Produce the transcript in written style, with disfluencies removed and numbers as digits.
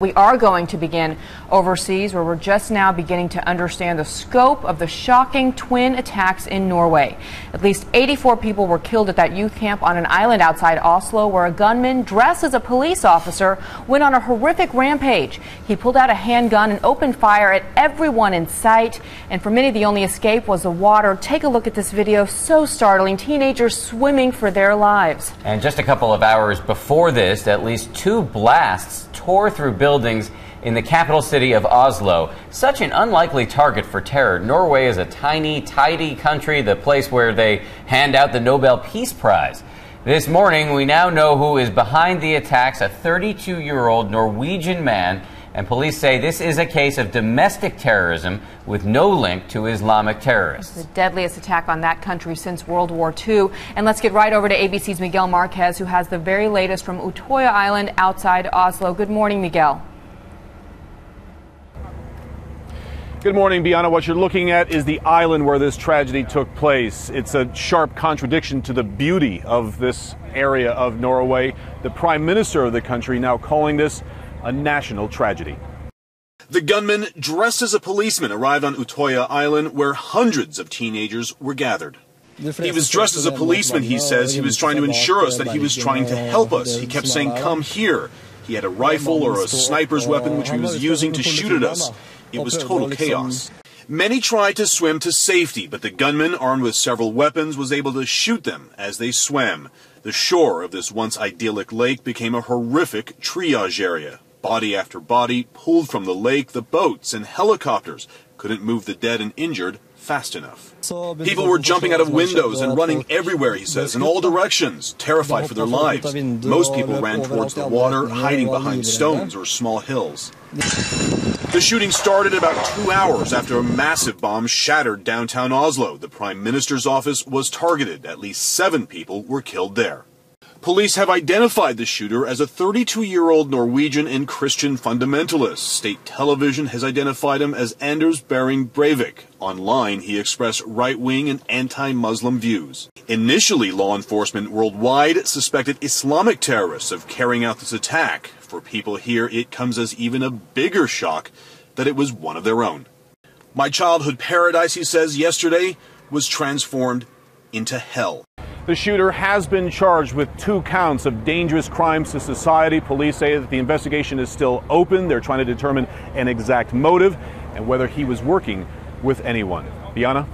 We are going to begin overseas, where we're just now beginning to understand the scope of the shocking twin attacks in Norway. At least 84 people were killed at that youth camp on an island outside Oslo, where a gunman dressed as a police officer went on a horrific rampage. He pulled out a handgun and opened fire at everyone in sight. And for many, the only escape was the water. Take a look at this video. So startling. Teenagers swimming for their lives. And just a couple of hours before this, at least 2 blasts tore through buildings in the capital city of Oslo. Such an unlikely target for terror. Norway is a tiny, tidy country, the place where they hand out the Nobel Peace Prize. This morning, we now know who is behind the attacks, a 32-year-old Norwegian man, and police say this is a case of domestic terrorism with no link to Islamic terrorists. It's the deadliest attack on that country since World War II. And let's get right over to ABC's Miguel Marquez, who has the very latest from Utøya Island outside Oslo. Good morning, Miguel. Good morning, Bianna. What you're looking at is the island where this tragedy took place. It's a sharp contradiction to the beauty of this area of Norway. The Prime Minister of the country now calling this a national tragedy. The gunman, dressed as a policeman, arrived on Utøya Island, where hundreds of teenagers were gathered. He was dressed as a policeman, he says. He was trying to ensure us that he was trying to help us. He kept saying, "Come here." He had a rifle or a sniper's weapon, which he was using to shoot at us. It was total chaos. Many tried to swim to safety, but the gunman, armed with several weapons, was able to shoot them as they swam. The shore of this once idyllic lake became a horrific triage area. Body after body pulled from the lake. The boats and helicopters couldn't move the dead and injured fast enough. People were jumping out of windows and running everywhere, he says, in all directions, terrified for their lives. Most people ran towards the water, hiding behind stones or small hills. The shooting started about 2 hours after a massive bomb shattered downtown Oslo. The Prime Minister's office was targeted. At least 7 people were killed there. Police have identified the shooter as a 32-year-old Norwegian and Christian fundamentalist. State television has identified him as Anders Behring Breivik. Online, he expressed right-wing and anti-Muslim views. Initially, law enforcement worldwide suspected Islamic terrorists of carrying out this attack. For people here, it comes as even a bigger shock that it was one of their own. My childhood paradise, he says, yesterday was transformed into hell. The shooter has been charged with 2 counts of dangerous crimes to society. Police say that the investigation is still open. They're trying to determine an exact motive and whether he was working with anyone. Bianna?